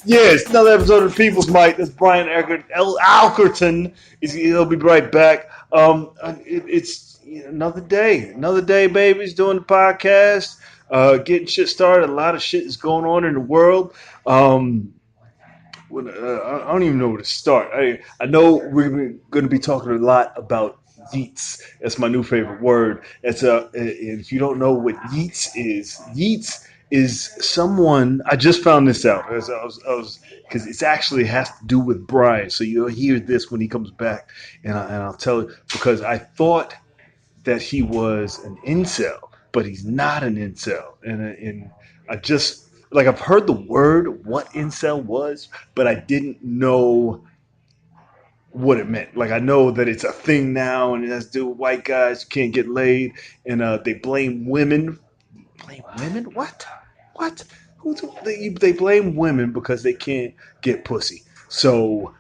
Yes, another episode of the People's Mic. That's Brian Alkerton. He'll be right back. It's another day, babies, doing the podcast, getting shit started. A lot of shit is going on in the world. I don't even know where to start. I know we're going to be talking a lot about yeets. That's my new favorite word. If you don't know what yeets is someone. I just found this out as I was because it actually has to do with Brian. So you'll hear this when he comes back, and I'll tell you because I thought that he was an incel, but he's not an incel, and I just I've heard the word what incel was, but I didn't know what it meant. Like I know that it's a thing now, and it has to do with white guys who can't get laid, and they blame women. Blame women? What? They blame women because they can't get pussy. So,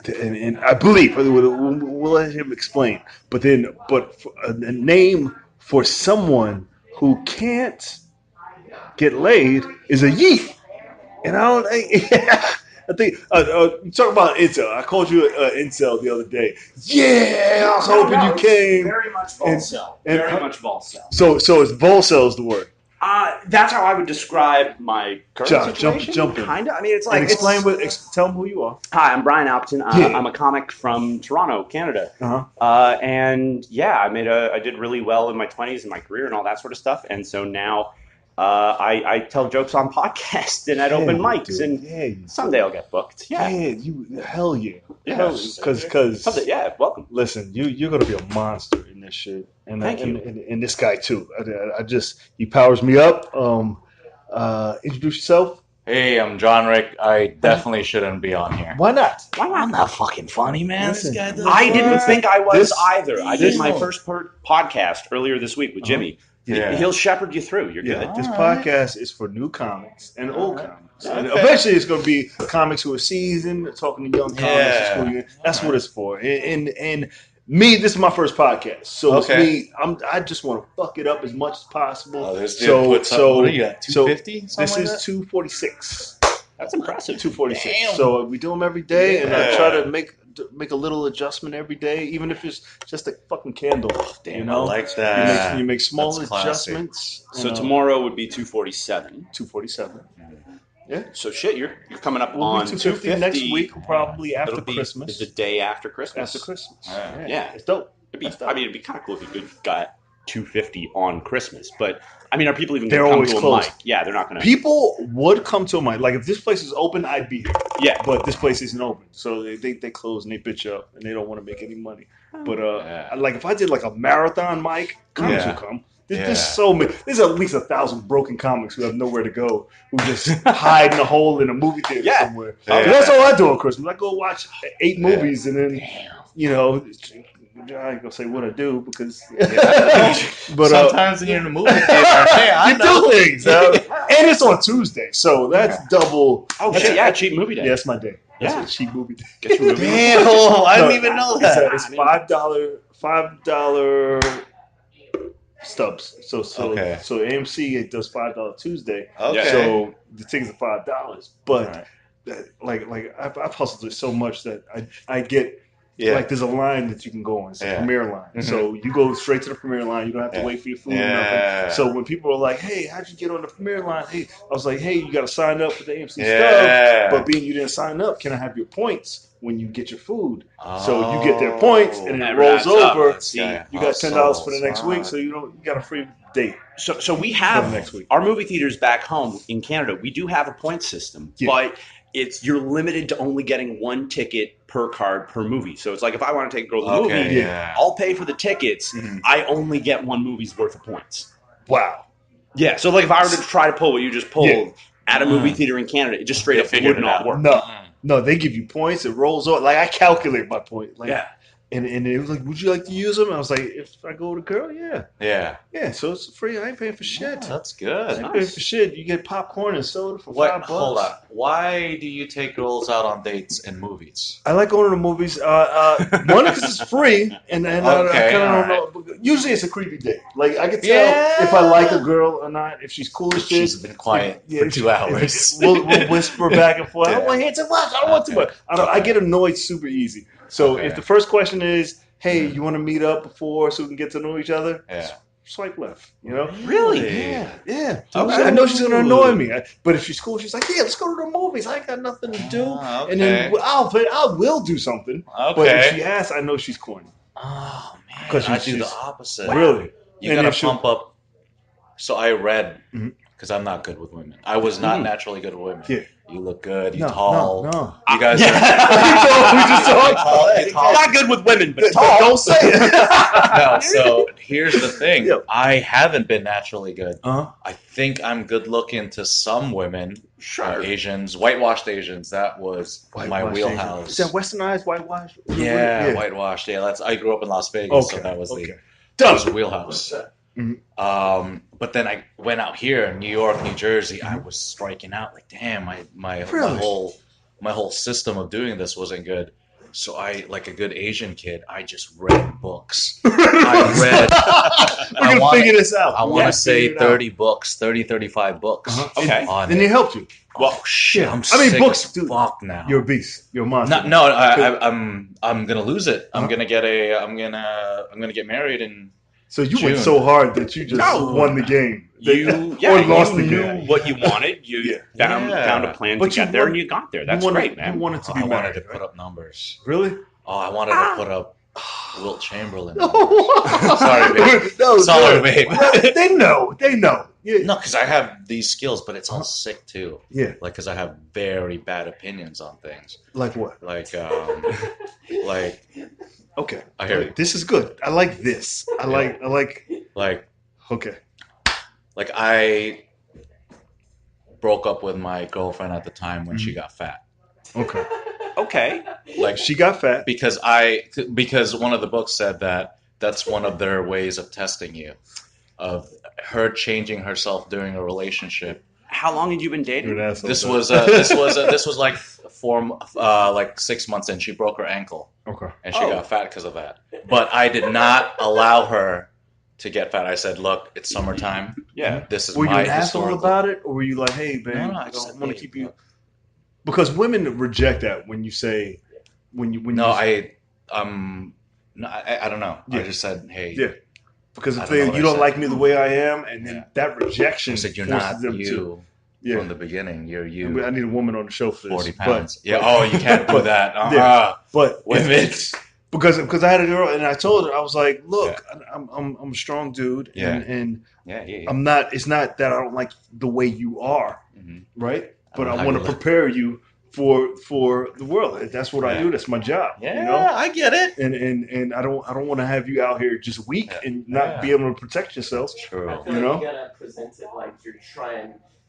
and I believe we'll let him explain. But a name for someone who can't get laid is a yeet. And I think you talk about incel. I called you an incel the other day. Yeah, I was hoping you came. Very much volcel. Very much volcel. So it's volcel is the word. That's how I would describe my current situation. Jump in. Kinda. I mean, it's like tell them who you are. Hi, I'm Brian Alkerton. I'm a comic from Toronto, Canada. And yeah, I did really well in my 20s and my career and all that sort of stuff. And so now I tell jokes on podcasts and at open mics, and someday I'll get booked. Yeah, hell yeah, because someday, yeah, welcome. Listen, you're gonna be a monster in this shit, and Thank you. And this guy too. He powers me up. Introduce yourself. Hey, I'm John Rick. I definitely shouldn't be on here. Why not? I'm not fucking funny, man. Listen, this guy does. I didn't think I was either. I did my first podcast earlier this week with Jimmy. Yeah. He'll shepherd you through. You're good. This podcast is for new comics and old comics. And eventually it's going to be comics who are seasoned, talking to young comics. That's what it's for. And me, this is my first podcast. So it's me, I just want to fuck it up as much as possible. What are you at, 250? This is 246. That's impressive. 246. Damn. So we do them every day, and I try to make a little adjustment every day, even if it's just a fucking candle. Damn, I like that. You make small adjustments. So tomorrow would be 247. 247. Yeah. So shit, you're coming up We'll on be 250 next week, probably after Christmas. The day after Christmas. After Christmas. Yeah. It's dope. It'd be kind of cool if you got 250 on Christmas, but I mean, are people even going to come to a closed. mic? Yeah, they're not going to. People would come to a mic. Like if this place is open, I'd be here. Yeah, but this place isn't open, so they close and they bitch up and they don't want to make any money. But like if I did like a marathon mic, comics would come. There's so many. There's at least 1,000 broken comics who have nowhere to go, who just hide in a hole in a movie theater somewhere. That's all I do on Christmas. I go watch 8 movies and then I ain't gonna say what I do because, but sometimes when you're in a movie theater, you do things, and it's on Tuesday, so that's double. Oh shit! Yeah, cheap movie day. Yeah, it's my day. That's a cheap movie day. Get your movie. Damn, I didn't even know that. It's $5 stubs. So AMC it does $5 Tuesday. Okay. So the tickets are $5, but I've hustled it so much that I get. Yeah. Like there's a line that you can go on. It's a premiere line. Mm-hmm. So you go straight to the premiere line. You don't have to wait for your food or nothing. So when people are like, hey, how'd you get on the premiere line? Hey, I was like, hey, you got to sign up for the AMC stuff. But being you didn't sign up, can I have your points when you get your food? So you get their points and it rolls over. You got $10 for the next week. So you got a free date. So we have next week. Our movie theaters back home in Canada. We do have a point system, but you're limited to only getting one ticket per card per movie. So it's like if I want to take a girl to the movie, I'll pay for the tickets. Mm-hmm. I only get one movie's worth of points. Wow. Yeah. So like if I were to try to pull what you just pulled at a movie theater in Canada, it just straight up would not work. No, they give you points. It rolls over. Like I calculate my point. Like And it was like, would you like to use them? I was like, if I go with a girl, yeah. Yeah. Yeah, so it's free. I ain't paying for Yeah, shit. that's I good. ain't paying for shit. You get popcorn and soda for What? $5. Hold on. Why do you take girls out on dates and movies? I like going to the movies. One, because it's free, and I Okay, kind of all don't know. Usually, it's a creepy date. Like I can tell if I like a girl or not. If she's cool as shit. She's been quiet for 2 hours. We'll whisper back and forth. I don't Yeah. want to hear too much. I don't want too much. I get annoyed super easy. So if the first question is, "Hey, you want to meet up before so we can get to know each other?" Yeah. Swipe left. You know. Really? Yeah. Okay. I know she's gonna annoy me, but if she's cool, she's like, "Yeah, let's go to the movies. I ain't got nothing to do." Okay. And then I will do something. Okay. But if she asks, I know she's corny. Oh man, 'Cause I do the she's- opposite. Really? You And gotta if she- pump up. So I read Mhm. because I'm not good with women. I was not Mhm. naturally good with women. Yeah. You look good. You No, tall. no. You guys Yeah. We just are. talked. You tall. Not good with women, but tall. Don't say it. No. So here's the thing. Yeah. I haven't been naturally good. Uh-huh. I think I'm good looking to some women. Sure. Asians, whitewashed Asians. That was my Whitewashed wheelhouse. Is that westernized, whitewashed? Yeah, whitewashed. Yeah, that's. I grew up in Las Vegas, so that was the wheelhouse. Mhm. But then I went out here in New York, New Jersey. I was striking out. Like, damn, my whole system of doing this wasn't good. So I, like a good Asian kid, I just read books. I read. We're gonna figure this out. I want to say 30 books, 35 books. Uh-huh. Okay. On Then it. they helped you. Well, shit. I'm I mean, sick books, as dude. fuck now. You're a beast. You're a monster. No, I'm gonna lose it. I'm gonna get married and. So you June. went so hard that you just won the game. You lost the knew game. what you wanted. You found a plan But to you get there, won- and you got there. That's you wanted, great, man. You wanted to be I married, wanted to right? put up numbers. Really? Oh, I wanted to put up Wilt Chamberlain numbers. Sorry, babe. No, Sorry, babe. They know. Yeah. No, because I have these skills, but it's all sick too. Yeah. Like, because I have very bad opinions on things. Like what? Like, Okay. I hear you. This is good. I like this. I like. Like, Okay. like I broke up with my girlfriend at the time when she got fat. Okay. Okay. Like, She got fat. because one of the books said that's one of their ways of testing you, of her changing herself during a relationship. How long had you been dating? You're an asshole. This was like 6 months in. She broke her ankle Okay. and she got fat because of that. But I did not allow her to get fat. I said, "Look, it's summertime. Yeah. This is Were you my an asshole historical." about it, or were you like, "Hey, babe, No, I I just don't said, want to "Hey, keep you"? look." Because women reject that when you say when you. No, I don't know. Yeah. I just said, "Hey." Yeah. Because I if don't know what you I don't said. like me the way I am, and then Yeah. that rejection I said, "You're forces not them you to. Yeah. from the beginning. You're I you." need a woman on the show for this. 40 pounds. Yeah. Oh, you can't do that. But Women. because I had a girl and I told her I was like, look, I'm a strong dude, Yeah. and Yeah. I'm not. It's not that I don't like the way you are, Mhm. right? But don't know I how want you to look. prepare you for the world. That's what I Yeah. do. That's my job. Yeah, You know? I get it. And I don't want to have you out here just weak and not be able to protect yourself. True. I feel You know? you gotta present it like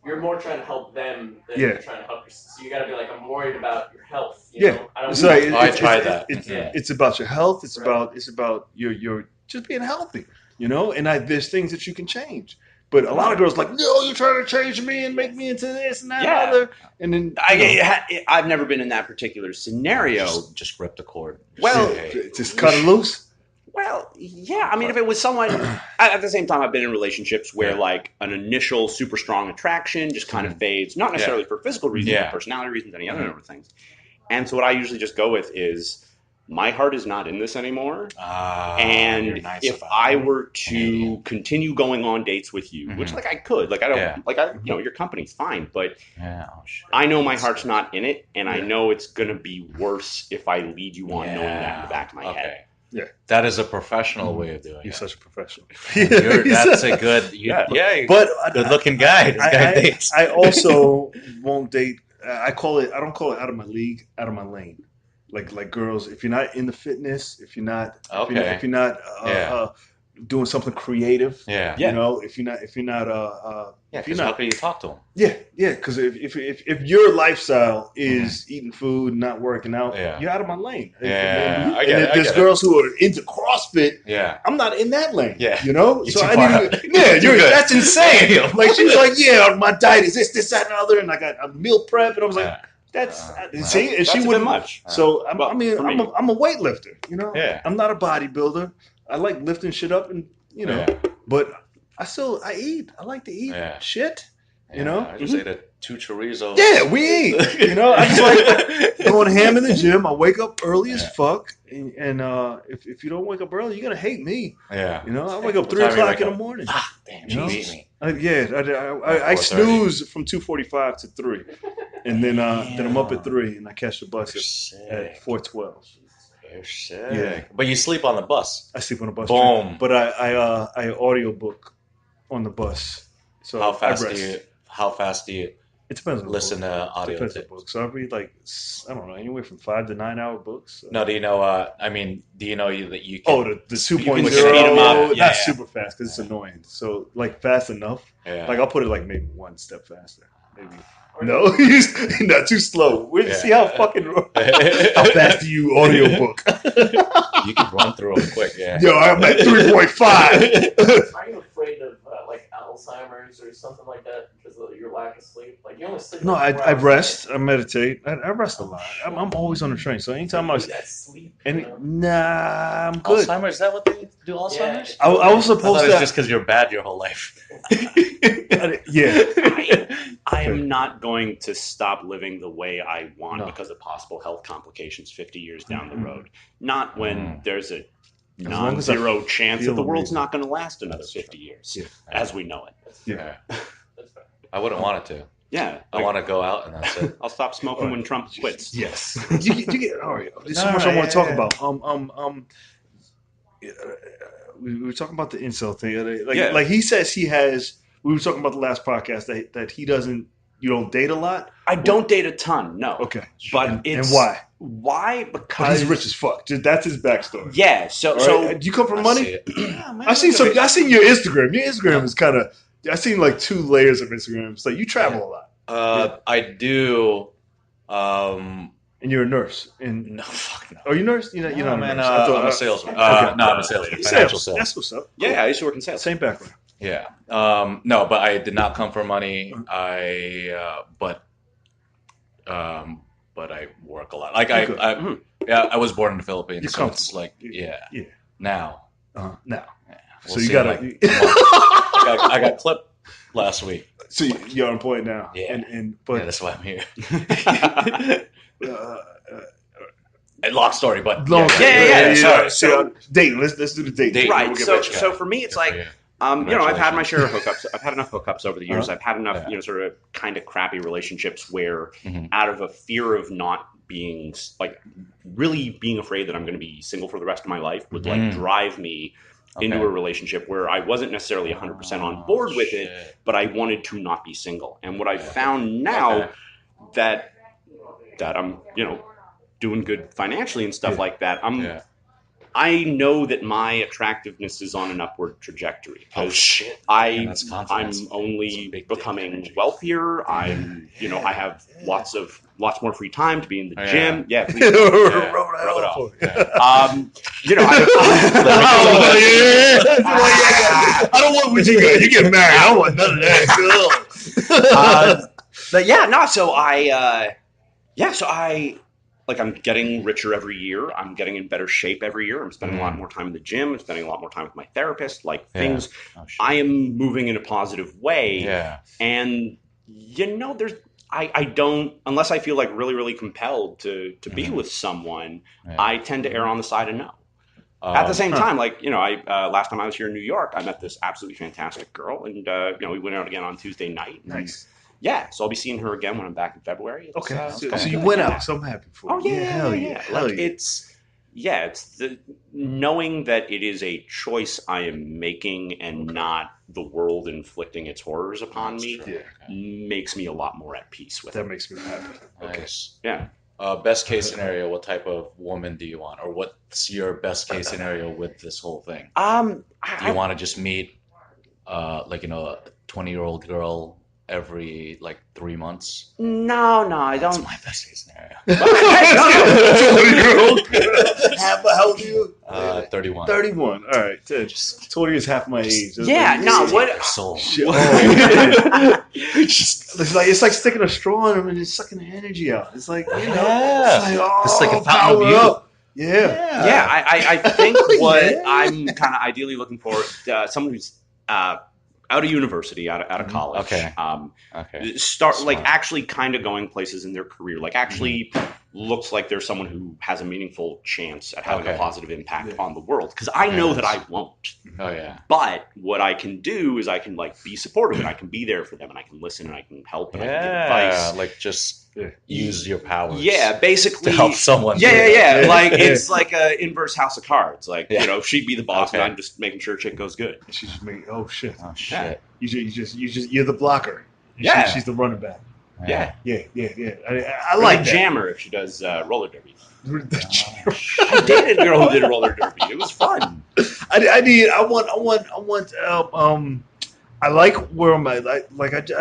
you're more trying to help them than Yeah. you're trying to help yourself. So you gotta be like, I'm worried about your health. You Yeah. know? I don't It's like I tried that. It's about your health. It's Right. about your just being healthy. You know, and there's things that you can change. But a lot of girls like, no, you're trying to change me and make me into this and that and other. And then I've never been in that particular scenario. Just rip the cord. Well, just cut it loose. Well, yeah. I mean, if it was someone at the same time, I've been in relationships where like an initial super strong attraction just kind of fades, not necessarily for physical reasons, but personality reasons, any other number of things. And so what I usually just go with is my heart is not in this anymore. And nice if about I it. were to continue going on dates with you, which like I could, like I don't, your company's fine, but I know my heart's not in it, and I know it's gonna be worse if I lead you on knowing that in the back of my head. Yeah, that is a professional way of doing it. You're such a professional. That's a good, but good-looking guy. This guy dates. I also won't date. I don't call it out of my league, out of my lane. Like girls, if you're not into fitness, if you're not doing something creative. Yeah. You know, if you're not Yeah, because how can you talk to them? Yeah, because if your lifestyle is eating food, not working out, you're out of my lane. Yeah, I and get it. there's girls who are into CrossFit. Yeah, I'm not in that lane. Yeah, you know. You're So too I far need out. to. Yeah, that's insane. Damn. Like she was like, yeah, my diet is this, that, and the other, and I got a meal prep, and I was like, that's see, and that's she a bit wouldn't much. So Well, I'm a weightlifter. You know, I'm not a bodybuilder. I like lifting shit up, and you know, but I eat. I like to eat shit. You know, I just ate 2 chorizos. Yeah, we eat. You know, I just like going ham in the gym. I wake up early as fuck, and if you don't wake up early, you're gonna hate me. Yeah, you know, I wake up 3 o'clock in the morning. Ah, damn, you beat me. I snooze from 2:45 to 3, and then I'm up at 3, and I catch the bus at 4:12. You're sick. Yeah, but you sleep on the bus. I sleep on the bus. Boom. But I audiobook on the bus. So How fast do you It depends on listen to audio Depends on tapes? books. So I read I don't know, anywhere from 5 to 9 hour books. No, do you know? Do you know that you can? Oh, the 2.0. can speed 'em up. Not super fast because it's annoying. So like fast enough. Yeah. Like I'll put it like maybe one step faster. Maybe. No, not too slow. See how fucking how fast do you audiobook? You can run through them quick. Yeah. Yo, I'm at 3.5. Are you afraid of like Alzheimer's or something like that because of your lack of sleep? Like you only sleep. No, like 4 I hours rest. I meditate. I rest a lot. I'm always on the train. So anytime I was, sleep. nah, I'm good. Alzheimer's, is that what they do? Alzheimer's? I was supposed I thought to. it was just because you're bad your whole life. Yeah. I am not going to stop living the way I want because of possible health complications 50 years down the road. Not when there's a non-zero chance that the world's not going to last another 50 years, as we know it. Yeah. I wouldn't want it to. Yeah. I want to go out and that's it. I'll stop smoking when Trump quits. Yes. you get. All right. There's so much I want to talk about. We were talking about the incel thing. Like he says he has. We were talking about the last podcast that he doesn't. You don't date a lot. I don't date a ton. No. Okay. But and why? Why? Because he's rich as fuck. That's his backstory. Yeah. So do you come from money? Yeah, man, I seen your Instagram. Your Instagram is kind of. I seen like 2 layers of Instagram. So you travel a lot. I do. And you're a nurse. No, fuck no. Are you a nurse? You're not man. a nurse. I'm a salesman. No, I'm a salesman. Financial sales. That's what's up. Yeah, I used to work in sales. Same background. Yeah. No, but I did not come from money. But I work a lot. Like I was born in the Philippines, so it's like now. Now. Yeah. So you gotta. I got clipped last week. So you're unemployed now. Yeah. But that's why I'm here. A long story, but So dating. Let's do the dating. Right. So for me, it's like. I've had my share of hookups. I've had enough hookups over the years. I've had enough, sort of kind of crappy relationships where out of a fear of not being, like, really being afraid that I'm going to be single for the rest of my life would, like, drive me into a relationship where I wasn't necessarily 100% on board with it, but I wanted to not be single. And what I've found now that I'm, doing good financially and stuff like that, I know that my attractiveness is on an upward trajectory. Oh shit! I'm only becoming wealthier. I'm, I have lots more free time to be in the gym. Yeah, please. Rub it off. I don't want what you got. You get married. I don't want none of that. So I. Like, I'm getting richer every year. I'm getting in better shape every year. I'm spending a lot more time in the gym. I'm spending a lot more time with my therapist. Like, things, I am moving in a positive way. Yeah. And, I don't, unless I feel like really, really compelled to be with someone, I tend to err on the side of no. At the same time, last time I was here in New York, I met this absolutely fantastic girl. And, we went out again on Tuesday night. Nice. Yeah, so I'll be seeing her again when I'm back in February. So you went out, so I'm happy for you. Oh, yeah. Hell yeah. It's the knowing that it is a choice I am making and not the world inflicting its horrors upon me makes me a lot more at peace with it. That makes me happy. Nice. Yeah. Best case scenario, what type of woman do you want? Or what's your best case scenario with this whole thing? Do you want to just meet, like, a 20-year-old girl every, like, 3 months? No, I That's don't. my best case scenario. 20-year-old. How old are you? 31. 31. All right. Just 20 is half my age. Your soul. Shit. Oh, it's like sticking a straw in them and just sucking the energy out. It's like, It's like a fountain power of youth. up. Yeah. I think what Yeah. I'm kind of ideally looking for, someone who's out of university, out of college. Okay. Start Smart. like actually kind of going places in their career. Like actually looks like there's someone who has a meaningful chance at having a positive impact on the world. Because I know that I won't. Oh, yeah. But what I can do is I can like be supportive and I can be there for them and I can listen and I can help and I can give advice. Like just use your powers. Yeah, basically to help someone. Yeah. Like it's like an inverse House of Cards. Like she'd be the boss, and Okay. I'm just making sure shit goes good. She's just making, oh shit. Oh shit. You're the blocker. Yeah. She's the running back. Yeah. Yeah. I Or like the that. jammer if she does roller derby. The jammer. I dated a girl who did roller derby. It was fun. I like where I'm at. I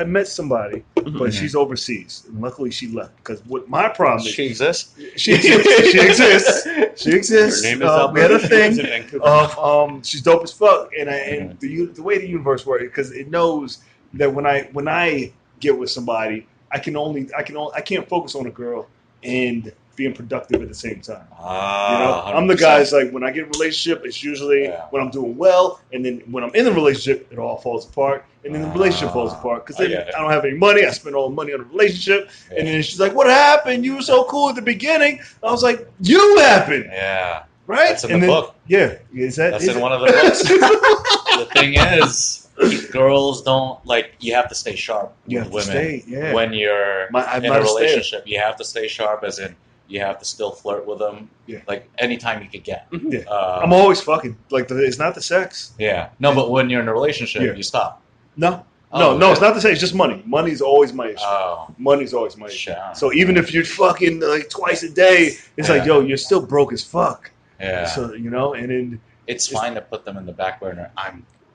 met somebody, but she's overseas, and luckily she left. Because what my problem is, She exists? she exists. She exists. Her name is We had a Alberta. thing She lives in Vancouver. of she's dope as fuck, and the way the universe works, because it knows that when I get with somebody, I can't focus on a girl and being productive at the same time. I'm the guy. It's like when I get in a relationship, it's usually when I'm doing well, and then when I'm in the relationship, it all falls apart, and then the relationship falls apart because then I don't have any money. I spend all the money on the relationship, and then she's like, "What happened? You were so cool at the beginning." I was like, "You happened." Yeah. Right? That's in the book. Yeah. That's in one of the books. The thing is, girls don't, like, you have to stay sharp with women. When you're in a relationship. You have to stay sharp, as in, you have to still flirt with them, like, anytime you could get. Yeah. I'm always fucking. Like, it's not the sex. Yeah. No, but when you're in a relationship, you stop. No. No, it's not the same. It's just money. Money's always my issue. Oh. Money's always my issue. Shit. So even if you're fucking like twice a day, it's like, yo, you're still broke as fuck. Yeah. So, and then it's fine to put them in the back burner.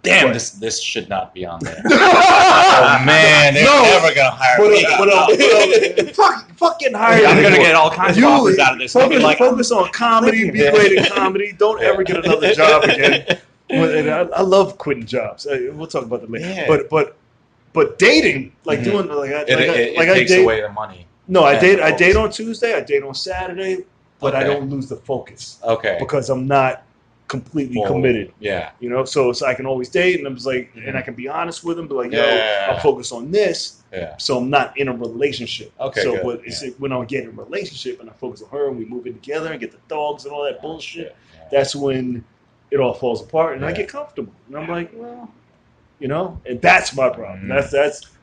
This should not be on there. Oh man, they're never gonna hire me. Fuck getting hired. I'm gonna get all kinds of offers out of this. Focus on comedy. Be great in comedy. Don't ever get another job again. And I love quitting jobs. We'll talk about that later. Yeah. But dating, doing it takes away the money. No, I date on Tuesday. I date on Saturday, but I don't lose the focus. Okay. Because I'm not completely committed. Yeah. So I can always date, and I'm just like, and I can be honest with them, be like, I'll focus on this. Yeah. So I'm not in a relationship. Okay. So good. when I get in a relationship and I focus on her and we move in together and get the dogs and all that bullshit, Yeah. that's when it all falls apart and I get comfortable. And I'm like, well, and that's my problem. That's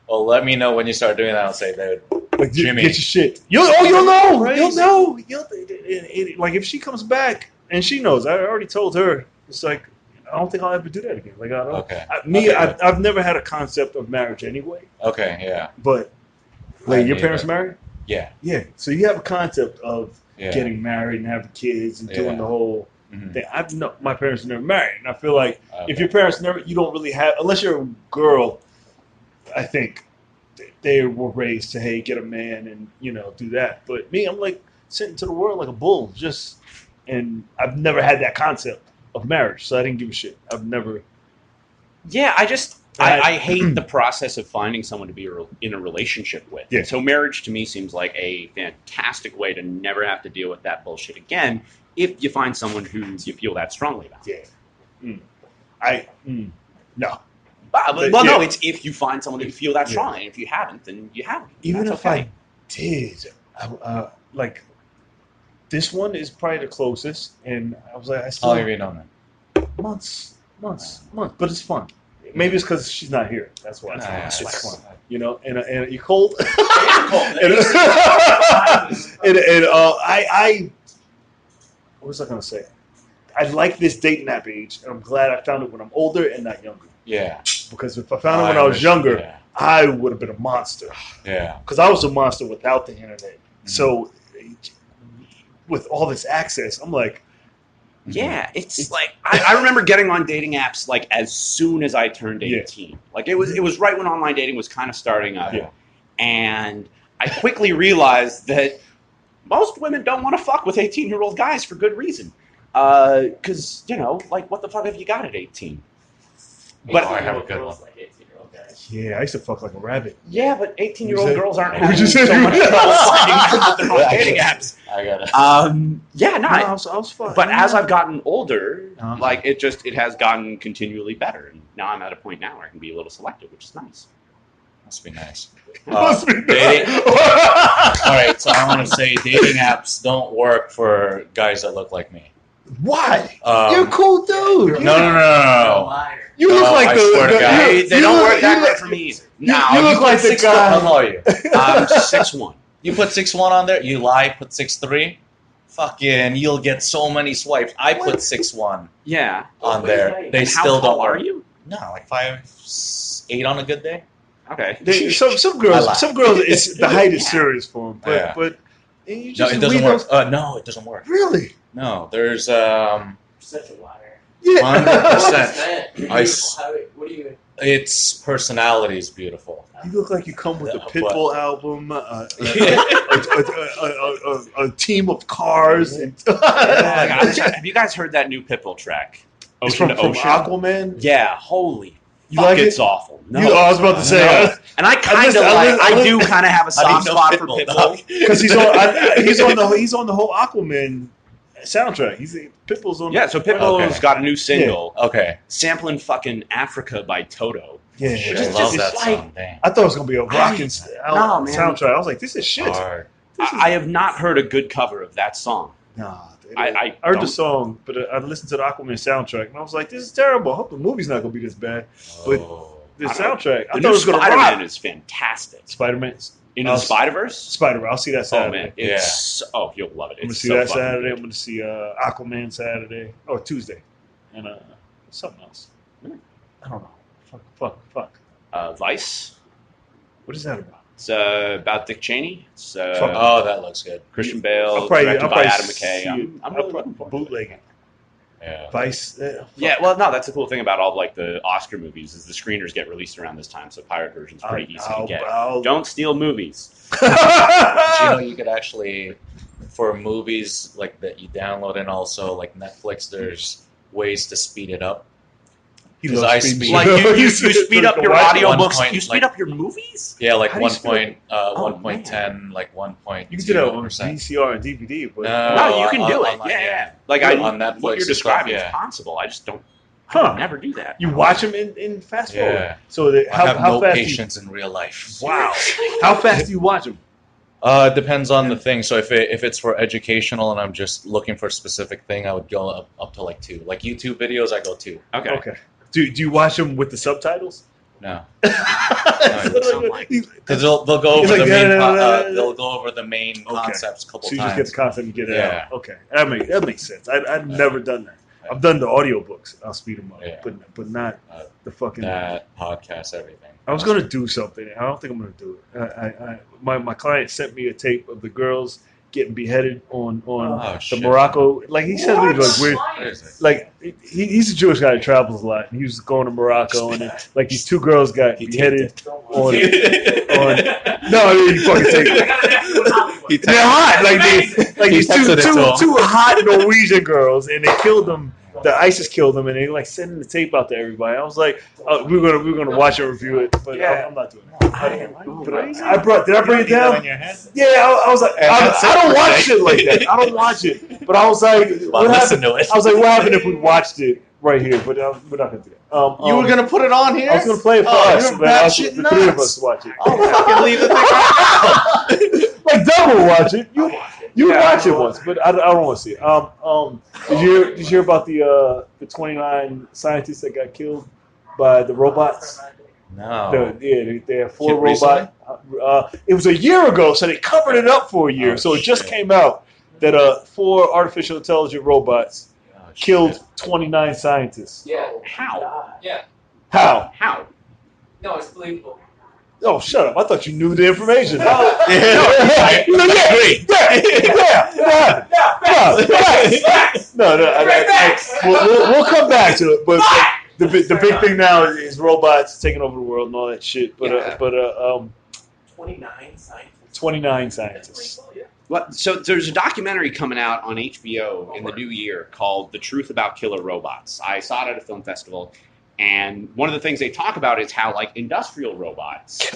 Well, let me know when you start doing that. I'll say, dude, like, Jimmy, get your shit. You'll know. Crazy. You'll know. Like if she comes back and she knows, I already told her. It's like, I don't think I'll ever do that again. Like, I don't. Okay. I've never had a concept of marriage anyway. Okay. Yeah. But your parents married? Yeah. Yeah. So you have a concept of getting married and having kids and doing the whole thing. My parents are never married, and I feel like if your parents you don't really have, unless you're a girl. I think they were raised to get a man and do that. But me, I'm like sitting to the world like a bull, and I've never had that concept of marriage, so I didn't give a shit. I've never. Yeah, I hate the process of finding someone to be in a relationship with. Yeah. So marriage to me seems like a fantastic way to never have to deal with that bullshit again if you find someone who you feel that strongly about. Yeah. No. No, it's if you find someone who you feel that strong, and if you haven't, then you haven't. Even That's if I did, like this one is probably the closest, and I was like, I still How long have you known her? months, but it's fun. Maybe it's because she's not here. That's why. It's fun. And you're cold. and what was I gonna say? I like this dating app age, and I'm glad I found it when I'm older and not younger. Yeah. Because if I found it when I was younger, I would have been a monster. Yeah. Because I was a monster without the internet. So with all this access. I'm like, yeah, it's like I remember getting on dating apps like as soon as I turned 18. Yeah. Like it was right when online dating was kind of starting up, and I quickly realized that most women don't want to fuck with 18-year-old guys for good reason. Because, like, what the fuck have you got at 18? But I have a good one. Like 18-year-old guys. Yeah, I used to fuck like a rabbit. Yeah, but 18-year-old girls aren't having so much trouble finding out that they're on dating apps. I got it. I was fun. But as I've gotten older, like, it has gotten continually better. And now I'm at a point now where I can be a little selective, which is nice. Must be nice. Must be nice. All right, so I want to say dating apps don't work for guys that look like me. Why? You're a cool dude. No. You look like they don't work that great for me. You look like the guy. How tall are you? I'm 6'1". You put 6'1" on there. You lie. Put 6'3". Fucking, you'll get so many swipes. I put 6'1". Yeah. On there. They and still how tall don't work. Are you? No, like 5'8" on a good day. Okay. Some girls, it's the height is serious for them, but you just it doesn't work. No, it doesn't work. Really? No, there's such a liar. Yeah. 100%. What do you? Its personality is beautiful. You look like you come with a Pitbull album, a team of cars. And have you guys heard that new Pitbull track? Ocean to Ocean. Aquaman. Yeah, holy. You like it's it? awful. No, I was about to say, and I do kind of have a soft spot for Pitbull because he's on the whole Aquaman soundtrack. Pitbull's on. Yeah, so Pitbull's got a new single. Yeah. Okay, sampling fucking "Africa" by Toto. Yeah, I love that song. Damn. I thought it was gonna be a rocking soundtrack. I was like, this is shit. I have not heard a good cover of that song. Nah. I heard the song, but I listened to the Aquaman soundtrack, and I was like, "This is terrible. I hope the movie's not going to be this bad." But the soundtrack, I thought it was going to rock. Spider-Man is fantastic. Spider-Man, Into the Spider-Verse. Spider-Man. I'll see that Saturday. Oh man, you'll love it. I'm going to see that Saturday. I'm going to see Aquaman Saturday or Tuesday, and something else. I don't know. Fuck. Vice. What is that about? It's about Dick Cheney. It's that looks good. Christian Bale, directed by Adam McKay. I'm really looking for bootlegging. Yeah. Vice. Well, no, that's the cool thing about all like the Oscar movies is the screeners get released around this time, so pirate version's pretty easy to get. Don't steal movies. You could actually, for movies like that you download and also like Netflix, there's ways to speed it up. You speed up your audiobooks. You speed up your movies? Yeah, like 1.10, like 1. You can do that on VCR and DVD, but no, you can do it. Yeah. Like on Netflix, what you're describing is possible. I just don't. I would never do that. You watch them in fast forward. Yeah. So I have no patience in real life. Wow. How fast do you watch them? It depends on the thing. So if it's for educational and I'm just looking for a specific thing, I would go up to like 2. Like YouTube videos, I go 2. Okay. Do you watch them with the subtitles? No. Because they'll go over the main. They'll go over the main concepts a couple times. So you just get the concept and get it out. Okay, that makes sense. I've never done that. I've done the audiobooks. I'll speed them up, but not the fucking that podcast. Everything. I was gonna do something. I don't think I'm gonna do it. My client sent me a tape of the girls getting beheaded on the Morocco. Like he said, like weird. Like he's a Jewish guy that travels a lot, and he was going to Morocco, and then, like these 2 girls got beheaded on. No, I mean, you fucking take it. They're hot, like these two hot Norwegian girls, and they killed them. The ISIS killed them, and they like sending the tape out to everybody. I was like, we're gonna watch and review it, but I'm not doing it. Did I bring it down? Yeah, I was like, I don't watch shit like that. I don't watch it, but I was like, what happened? I was like, what happened if we watched it right here? But we're not gonna do that. You were gonna put it on here? I was gonna play it for us. The 3 of us watch it. I'll fucking leave the thing right now. Like double watch it. You watch it once, but I don't want to see it. Did you hear about the 29 scientists that got killed by the robots? No. They had 4 robots. It was a year ago, so they covered it up for a year. So it just came out that 4 artificial intelligent robots killed 29 scientists. Yeah. How? Yeah. How? How? No, it's believable. Oh, shut up! I thought you knew the information. Yeah. We'll come back to it. But the big thing now is robots taking over the world and all that shit. 29 scientists. 29 scientists. What? So there's a documentary coming out on HBO in the new year called "The Truth About Killer Robots." I saw it at a film festival, and one of the things they talk about is how like industrial robots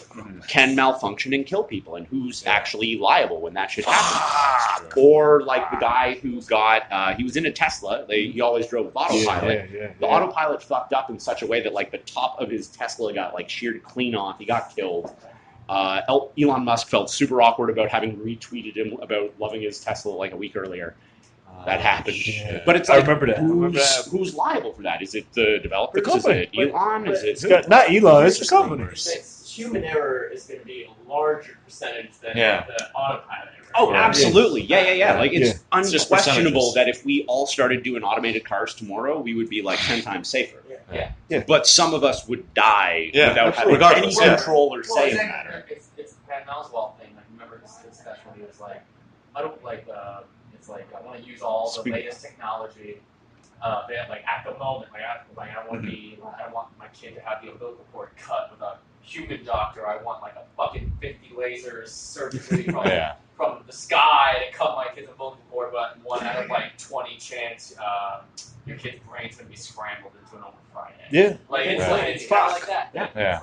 can malfunction and kill people, and who's actually liable when that shit happens. Or like the guy who got he was in a Tesla. He always drove with autopilot. The autopilot fucked up in such a way that like the top of his Tesla got like sheared clean off. He got killed. Elon Musk felt super awkward about having retweeted him about loving his Tesla like a week earlier. That happened. Yeah. But it's like, I remember that. Who's liable for that? Is it the developers? The company. Is it Elon? Is it Not Elon, it's the company. Human error is going to be a larger percentage than the autopilot error. Oh, absolutely. Yeah. Like, it's unquestionable percentages. that if we all started doing automated cars tomorrow, we would be like 10 times safer. Yeah. But some of us would die without having any control or say in the matter. It's the Pat Oswalt thing. Like, remember this discussion when he was like, I don't like, it's like, I want to use all the latest technology. Like at the moment, I want my kid to have the umbilical cord cut with a human doctor. I want like a fucking 50 lasers surgically from the sky to cut my kid's umbilical cord, but 1 out of like 20 chance your kid's brain's gonna be scrambled into an fried egg. Yeah. Like it's kind of like that. Yeah.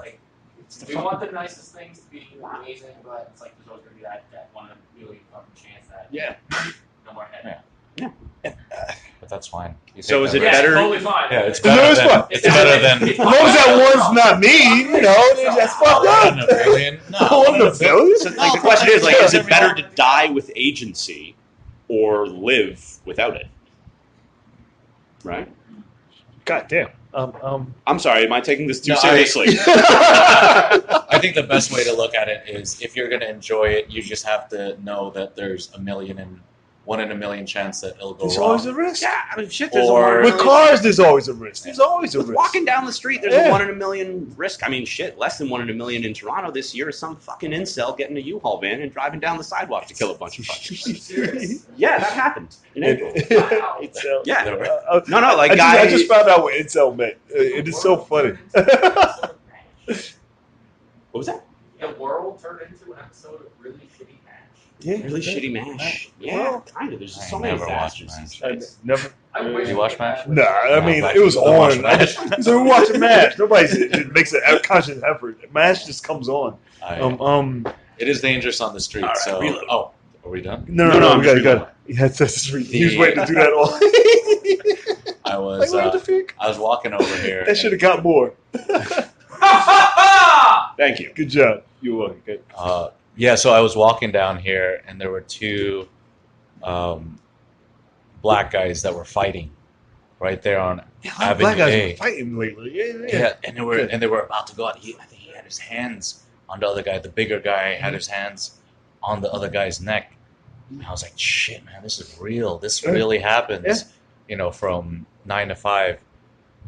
It's like, we want the nicest things to be amazing, but it's like there's always gonna be that 1 in a million fucking chance that no more head. But that's fine. So is it Yeah, better? totally fine. Yeah, it's better than. It's better than. As long as that one's not me, that's fucked up. 1 in a billion? No. 1 in a billion? So, like, the question is, like, is it better to die with agency or live without it? Right? God damn. I'm sorry, am I taking this too No, seriously? I think the best way to look at it is if you're going to enjoy it, you just have to know that there's 1 in a million chance that it'll go There's wrong. always a risk. Yeah, I mean, shit, there's Or- a With cars, there's always a risk. There's always a risk. Walking down the street, there's a 1 in a million risk. I mean, shit, less than 1 in a million in Toronto this year is some fucking incel getting a U-Haul van and driving down the sidewalk to kill a bunch of fuckers. Serious? Yeah, that happened in April. Incel. Yeah. No, No, like, I just found out what incel meant. It is so funny. What was that? The world turned into an episode of Really Shitty Match. Yeah, Really shitty MASH. Yeah, Well, kind of. There's just I so many never watched bastards. MASH. Never. wish You we watch could MASH? have- Nah, I mean, No, it was don't watch on. MASH. So we're watching MASH. Nobody makes a conscious effort. MASH just comes on. It is dangerous on the street. All right, so, reload. are we done? No, we got. Yeah, he was waiting to do that all. I was walking over here. That should have got more. Thank you. Good job. You're welcome. Good. Yeah, so I was walking down here, and there were 2 black guys that were fighting right there on Avenue Black guys A. been fighting lately. Yeah, and they were about to go out. I think he had his hands on the other guy. The bigger guy had his hands on the other guy's neck. And I was like, "Shit, man, this is real. This really happens." From 9 to 5.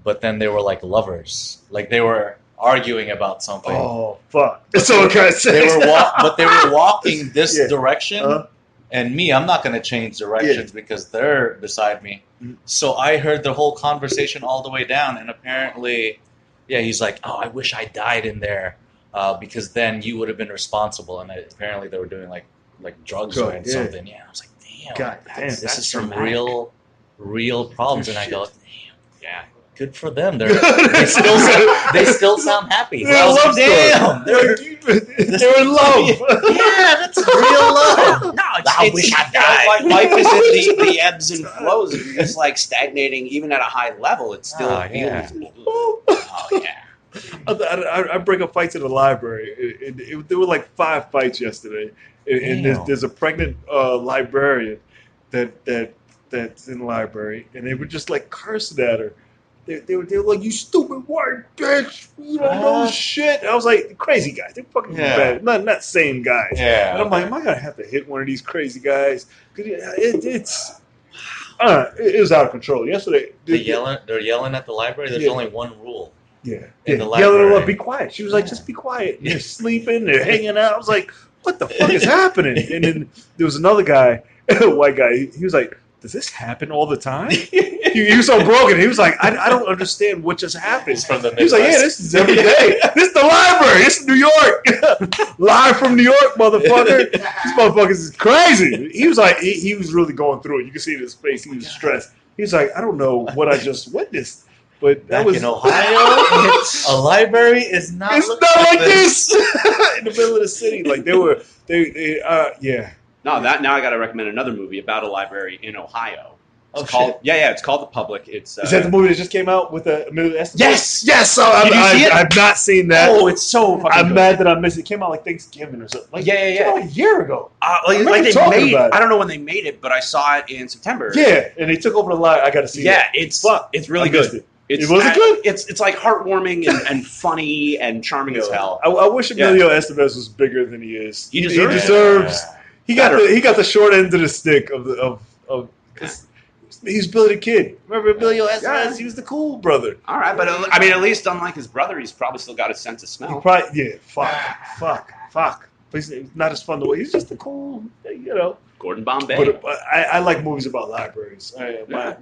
But then they were like lovers. Like they were arguing about something. Oh fuck! That's all I gotta say. But they were walking this direction, and me, I'm not going to change directions because they're beside me. So I heard the whole conversation all the way down, and apparently, he's like, "Oh, I wish I died in there because then you would have been responsible." And apparently, they were doing like drugs or something. Yeah, I was like, "Damn, God damn, this is some dramatic. real problems." And I go, "Damn, Yeah. good for them. They still sound happy." They're I was love like, damn, they're in love. yeah, that's real love. No, I wish I died. Like life is in the ebbs and flows. If you're just like stagnating, even at a high level, it still feels. Oh yeah. I bring up fights in the library. There were like 5 fights yesterday, and there's a pregnant librarian that's in the library, and they were just like cursing at her. They were like, "You stupid white bitch! You don't know shit." I was like, "Crazy guys, they're fucking bad. Not same guys." Yeah. And I'm like, "Am I gonna have to hit one of these crazy guys?" It was out of control yesterday. They're yelling at the library. There's only one rule. Yeah. in the Yelling library. at her, be quiet. She was like, just be quiet. And they're sleeping, they're hanging out. I was like, what the fuck is happening? And then there was another guy, a white guy. He was like, does this happen all the time? He was so broken. He was like, I don't understand what just happened. He's from the He was like, yeah, this is every day. This is the library. This is New York. Live from New York, motherfucker. These motherfuckers is crazy. He was like, he was really going through it. You can see in his face. He was stressed. He was like, I don't know what I just witnessed. But that Back was in Ohio, a library is not. It's not like this in the middle of the city. Like yeah. No, now I got to recommend another movie about a library in Ohio. It's Oh, called shit. it's called The Public. It's Is that the movie that just came out with Emilio Estevez? Yes. Did you see it? I've not seen that. Oh, it's so fucking I'm good. mad that I missed it. It came out like Thanksgiving or something. Like, Yeah. It came out a year ago. Like remember they talking made. about it. I don't know when they made it, but I saw it in September. Yeah, and they took over the line. I got to see Yeah, it. it's really I missed good. it. It's, Was it good? It's like heartwarming and funny and charming as hell. I wish Emilio Estevez was bigger than he is. He deserves it. deserves. He got Better. he got the short end of the stick of. He's Billy the Kid. Remember Emilio Estevez? Yeah. He was the cool brother. All right, but I mean, at least unlike his brother, he's probably still got a sense of He smell. probably fuck. But he's not as fun the way. He's just a cool, Gordon Bombay. But I like movies about libraries. My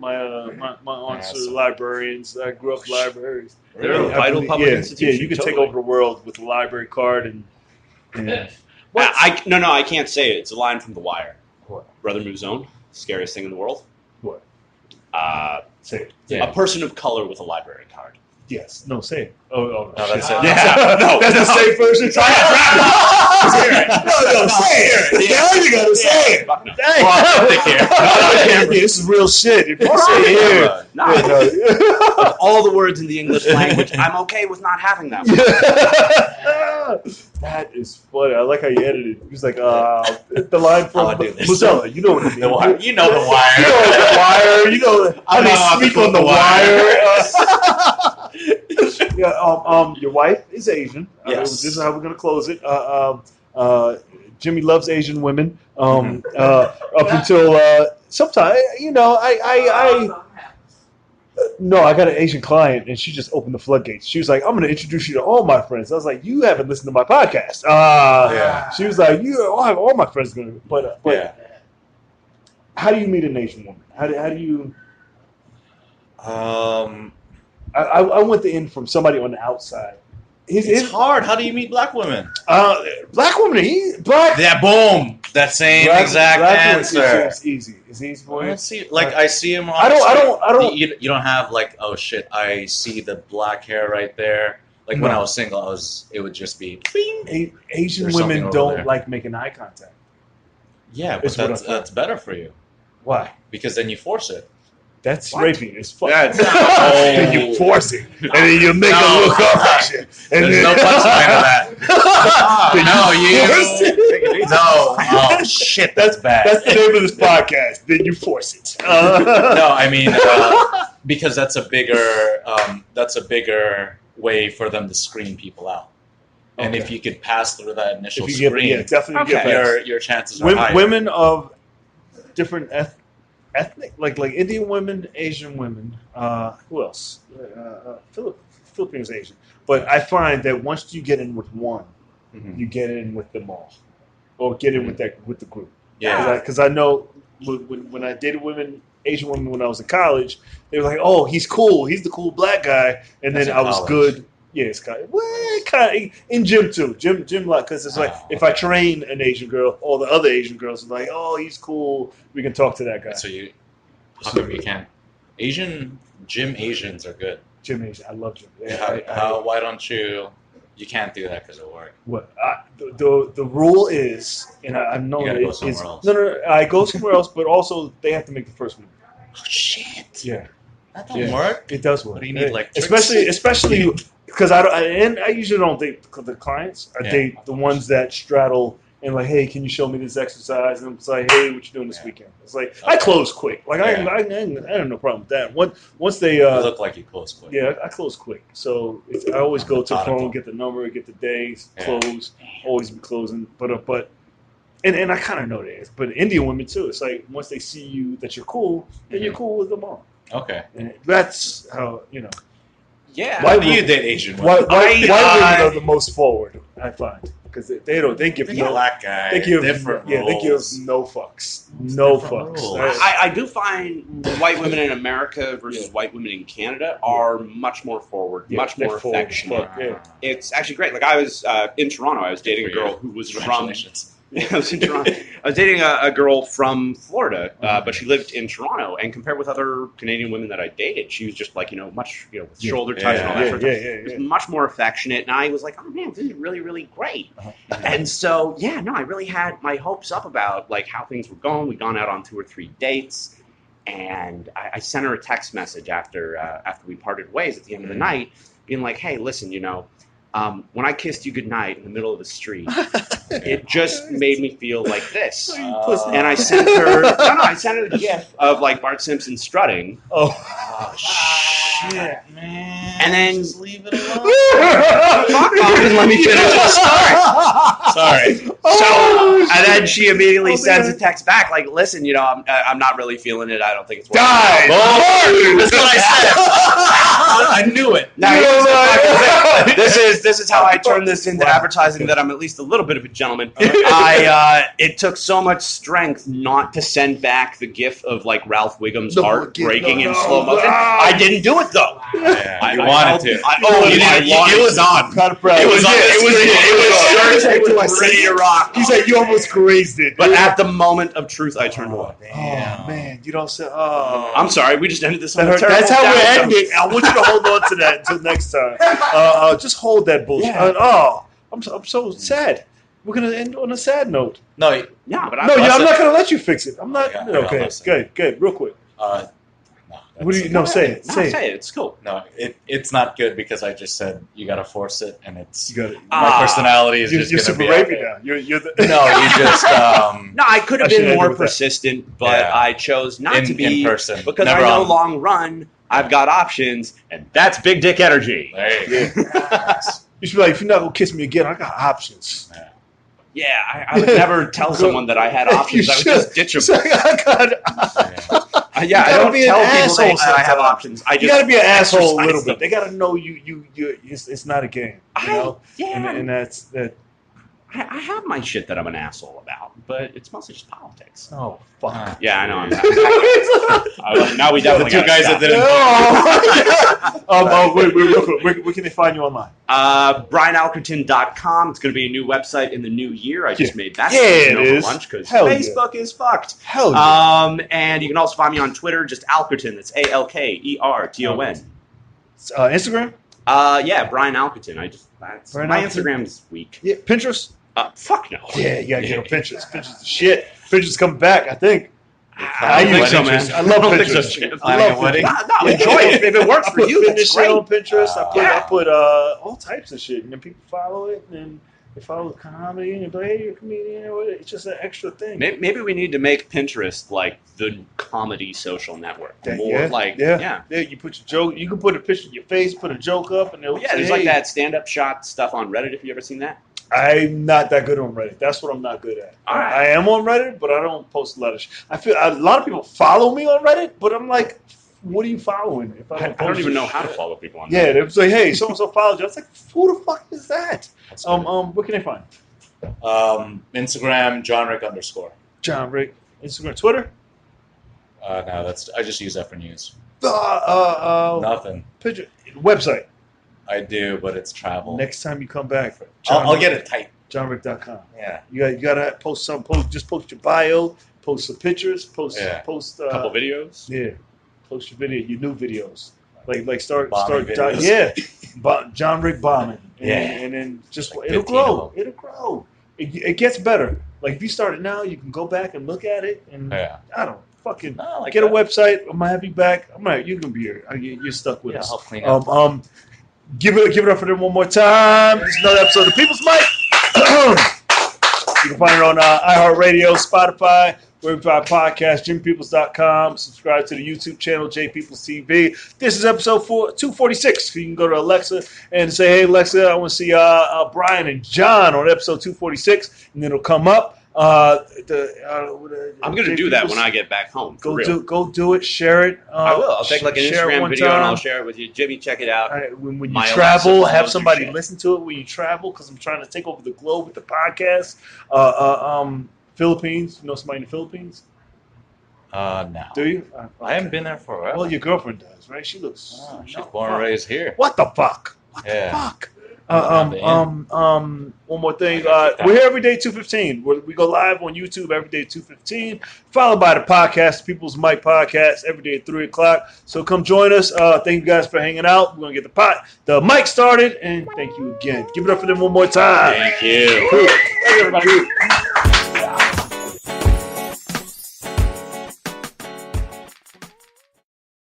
aunts are librarians. I grew up in libraries. They're a I vital believe- public yeah, institution. Yeah, you can take totally. over the world with a library card and. I can't say it. It's a line from The Wire. What? Brother moves on. Scariest thing in the world. What? Say it. Yeah. A person of color with a library card. Yes. No, say it. Oh, No, shit. that's it. Yeah. No, That's the safe version. No, say it. Now you gotta say it. Fuck no. Dang. Well, take care. Yeah, this is real shit. If you say it here. No, of all the words in the English language, I'm okay with not having them. That is funny. I like how you edited it. He was like, the line from I'll do this. Mozilla. You know what I mean. The Wire. You know The You Wire. know The Wire. You know how I know they how to speak quote on The The Wire. Yeah, your wife is Asian. Yes. This is how we're going to close it. Jimmy loves Asian women. Up until sometime, no, I got an Asian client, and she just opened the floodgates. She was like, "I'm going to introduce you to all my friends." I was like, "You haven't listened to my podcast." Yeah. She was like, "I have all my friends going to." But Yeah. how do you meet an Asian woman? How do you? I went in from somebody on the outside. It's hard. How do you meet black women? Black women, black. Yeah, boom. That same exact answer. It's easy. It's easy for I you. don't see, I see him on. I don't. You don't have like, oh shit, I see the black hair right there. Like when No. I was single, it would just be. Bing. Asian There's something women over don't there. like making eye contact. Yeah, It's but what I that's better for you Why? because then you force it. That's What? raping. It's fuck. Yeah, it's- And you force it, and then you make No. her look up at you. And There's then, no punchline to that. Force it. No. Oh shit, that's bad. That's the name of this podcast. Then you force it. No, I mean because that's a bigger way for them to screen people out. And if Okay. you could pass through that initial If you screen, get, definitely get Okay. past. your chances are higher. Women of different ethnic, like Indian women, Asian women. Who else? Philippines, Asian. But I find that once you get in with one, Mhm. you get in with them all, or get in with the group. Yeah. Because I know when I dated Asian women when I was in college, they were like, "Oh, he's cool. He's the cool black guy," and That's then in I was college. good. Yeah, it's kind of in gym too. Gym like because it's like Oh, if I train an Asian girl, all the other Asian girls are like, "Oh, he's cool. We can talk to that guy." So how come you can't? Gym Asians are good. Gym Asian, I love gym. Why don't you? You can't do that because of work. What the rule is, and I know You gotta go it's somewhere else. no. I go somewhere else, but also they have to make the first move. Oh shit! Yeah, That don't work. it does work. What do you need, like, tricks? especially because I usually don't date the clients. I Yeah. date the ones that straddle and like, hey, can you show me this exercise? And it's like, hey, what you doing this weekend? It's like I close quick. Like I have no problem with that. Once they You look like you close quick. yeah, I close quick. So I always go to the Methodical. phone, get the number, get the days, Yeah. close, always be closing. But and I kind of know that. But Indian women too. It's like once they see you that you're cool, then you're cool with them all. Okay. And that's how Yeah. Why do you date Asian women? White women are the most forward, I find, because they give no black guy. they give different yeah rules. they give no fucks, no fucks. Rules. I do find white women in America versus white women in Canada are much more forward, much more affectionate. It's actually great. Like I was in Toronto. I was dating a girl who was from. I was in Toronto. I was dating a girl from Florida, but she lived in Toronto. And compared with other Canadian women that I dated, she was just like much with shoulder touch and all that sort of stuff. Just much more affectionate. And I was like, oh man, this is really really great. And so I really had my hopes up about like how things were going. We'd gone out on 2 or 3 dates, and I sent her a text message after we parted ways at the end of the night, being like, hey, listen, when I kissed you goodnight in the middle of the street, it just made me feel like this. And I sent her the gif of like Bart Simpson strutting. Oh shit, man! And then just leave it alone. Fuck off and let me finish the story. Sorry. And then she immediately sends a text back like, "Listen, I'm not really feeling it. I don't think it's worth it." That's what I said. I knew it. Now, this is how I turn this into advertising that I'm at least a little bit of a gentleman. It took so much strength not to send back the gif of like Ralph Wiggum's heart breaking in slow motion. I didn't do it though. I wanted to. It was on. It was ready to rock. He said you almost grazed it. But at the moment of truth, I turned away. Oh man, you don't say. Oh, I'm sorry. We just ended this on a terrible. That's how we're ending. I want you to hold on to that until next time. Just hold that bullshit. I'm so sad. We're gonna end on a sad note. I'm not gonna let you fix it. I'm not. Yeah, okay, good. Real quick. What do you? No, say it. Say it. It's cool. No, it's not good because I just said you gotta force it, and it's you gotta, my personality is you're just super gonna be rapey now. You're the no, you just no. I could have been more persistent, but I chose not to be in person because I know long run I've got options, and that's big dick energy. There you go. You should be like, if you're not gonna kiss me again, I got options. Yeah, I would never tell someone that I had options. I would just ditch them. I don't tell people that I have options. You got to be an asshole a little bit. They got to know you. It's not a game. You know? And that's that. I have my shit that I'm an asshole about, but it's mostly just politics. Oh fuck. Yeah, I know. Now we definitely the two guys that didn't. Where can they find you online? BrianAlkerton.com. It's going to be a new website in the new year. I just made that over lunch because Facebook is fucked. Hell yeah. And you can also find me on Twitter, just Alkerton. That's ALKERTON. Instagram? Brian Alkerton. My Instagram's weak. Yeah, Pinterest? Fuck no. Yeah, you gotta get on Pinterest. Pinterest is shit. Pinterest is coming back, I think. I use so, man. I love Pinterest. I love Pinterest. Enjoy it. If it works for you, that's great. On Pinterest. I put all types of shit, and then people follow it, and they follow the comedy, and they're like, hey, you're a comedian. It's just an extra thing. Maybe we need to make Pinterest like the comedy social network. You put your joke. You can put a picture of your face, put a joke up, and there's like that stand-up shot stuff on Reddit. If you ever seen that. I'm not that good on Reddit. That's what I'm not good at. Right. I am on Reddit, but I don't post a lot of shit. I feel a lot of people follow me on Reddit, but I'm like, what are you following? If I don't even know how to follow people on Reddit. Yeah, they say, hey, so-and-so followed you. I was like, who the fuck is that? What can they find? Instagram, JohnRick_. John Rick. Instagram, Twitter? No, I just use that for news. Nothing. Picture. Website. I do, but it's travel. Next time you come back, I'll get it tight. JohnRick.com. Yeah. You gotta post some. Just post your bio. Post some pictures. Post a couple videos. Yeah. Post your video. Your new videos. Like start. Videos. John Rick bombing. And then just it'll grow. It'll grow. It gets better. Like if you start it now, you can go back and look at it. And I don't fucking get a website. I'm gonna have you back. You're gonna be here. You're stuck with us. I'll clean up. Give it up for them one more time. This is another episode of People's Mic. You can find it on iHeartRadio, Spotify, wherever you find podcasts, JimPeoples.com. Subscribe to the YouTube channel, JPeoplesTV. This is episode 246. You can go to Alexa and say, hey, Alexa, I want to see Brian and John on episode 246. And then it'll come up. I'm gonna do that when I get back home. Go do it. Share it. I will. I'll take like an Instagram video and I'll share it with you. Jimmy, check it out. When you travel, have somebody listen to it when you travel, because I'm trying to take over the globe with the podcast. Philippines. You know somebody in the Philippines? No. Do you? Okay. I haven't been there for a while. Well, your girlfriend does, right? She looks. She's born and raised here. What the fuck? What the fuck? One more thing. We're here every day 2:15. We go live on YouTube every day 2:15. Followed by the podcast, People's Mic Podcast, every day at 3:00. So come join us. Thank you guys for hanging out. We're gonna get the mic started, and thank you again. Give it up for them one more time. Thank you. Thank you, everybody.